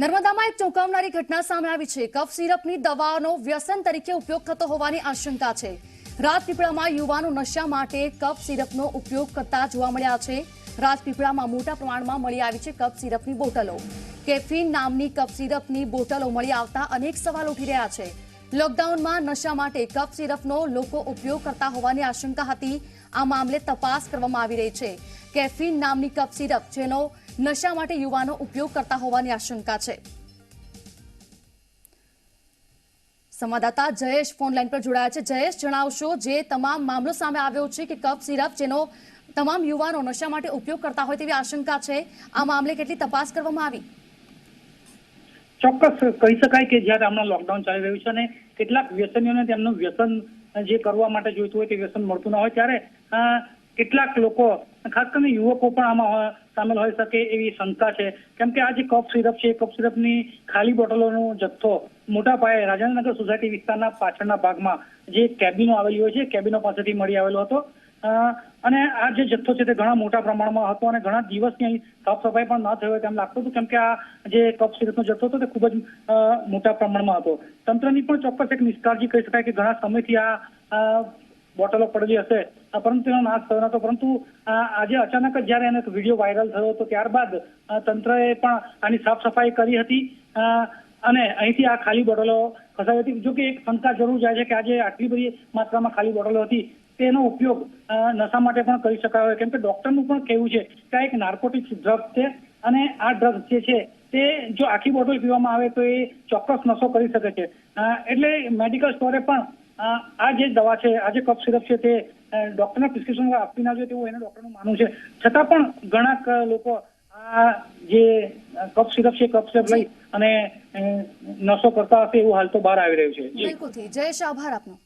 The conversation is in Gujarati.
નર્મદામાં એક ચોંકાવનારી ઘટના સામે આવી છે। કફ સિરપની દવાનો વ્યસન તરીકે ઉપયોગ થતો હોવાની આશંકા છે। રાજપીપળામાં યુવાનો નશા માટે કફ સિરપનો ઉપયોગ કરતા જોવા મળ્યા છે। રાજપીપળામાં મોટા પ્રમાણમાં મળી આવી છે કફ સિરપની બોટલો। કેફીન નામની કફ સિરપની બોટલો મળી આવતા અનેક સવાલ ઉઠી રહ્યા છે। લોકડાઉનમાં નશા માટે કફ સિરપનો લોકો ઉપયોગ કરતા હોવાની આશંકા હતી। આ મામલે તપાસ કરવામાં આવી રહી છે। કેફીન નામની કફ સિરપ જેનો નશા માટે યુવાનો ઉપયોગ કરતા હોવાની આશંકા છે। સંવાદદાતા જયેશ ફોન લાઈન પર જોડાયા છે। જયેશ, જણાવશો જે તમામ મામલો સામે આવ્યો છે કે કફ સિરપ જેનો તમામ યુવાનો નશા માટે ઉપયોગ કરતા હોય તેવી આશંકા છે, આ મામલે કેટલી તપાસ કરવામાં આવી? ચોક્કસ કહી શકાય કે જ્યારે હમણાં લોકડાઉન ચાલી રહ્યું છે અને કેટલાક વ્યસનીઓને તેમનું વ્યસન જે કરવા માટે જોઈતું હોય તે વ્યસન મળતું ના હોય ત્યારે કેટલાક લોકો ખાસ કરીને યુવકો પણ આમાં સામેલ હોઈ શકે એવી શંકા છે। કેમ કે આ જે કફ સિરપ છે, કફ સિરપની ખાલી બોટલોનો જથ્થો મોટા પાયે રાજાનગર સોસાયટી વિસ્તારના પાછળના ભાગમાં જે કેબિનો આવેલી હોય છે, કેબિનો પાસેથી મળી આવેલો હતો। અને આ જે જથ્થો છે તે ઘણા મોટા પ્રમાણમાં હતો અને ઘણા દિવસની અહીં સાફ સફાઈ પણ ન થઈ હોય તેમ લાગતું હતું, કેમ કે આ જે કફ સિરપનો જથ્થો હતો તે ખૂબ જ મોટા પ્રમાણમાં હતો। તંત્રની પણ ચોક્કસ એક નિષ્કાળજી કહી શકાય કે ઘણા સમયથી આ બોટલો પડેલી હશે પરંતુ તેનો નાશ થયો નતો, પરંતુ આજે અચાનક જ જ્યારે એનો વિડીયો વાયરલ થયો હતો ત્યારબાદ તંત્રએ પણ આની સાફ સફાઈ કરી હતી અને અહીંથી આ ખાલી બોટલો ખસાવી હતી। જો કે એક શંકા જરૂર જાય છે કે આજે આટલી બધી માત્રામાં ખાલી બોટલો હતી તેનો ઉપયોગ નશા માટે પણ કરી શકાય, કેમ કે ડોક્ટરનું પણ કહેવું છે કે આ એક નાર્કોટિક ડ્રગ છે અને આ ડ્રગ જે છે તે જો આખી બોટલ પીવામાં આવે તો એ ચોક્કસ નશો કરી શકે છે। એટલે મેડિકલ સ્ટોરે પણ આ જે દવા છે, આ જે કફ સિરપ છે તે ડોક્ટરના પ્રિસ્ક્રિપ્શન આપવી ના જોઈએ તેવું એને ડોક્ટરનું માનવું છે। છતાં પણ ઘણા લોકો આ જે કફ સિરપ છે, કફ સિરપ લઈ અને નશો કરતા હશે એવું હાલ તો બહાર આવી રહ્યું છે। બિલકુલ, જયેશ, આભાર આપનો।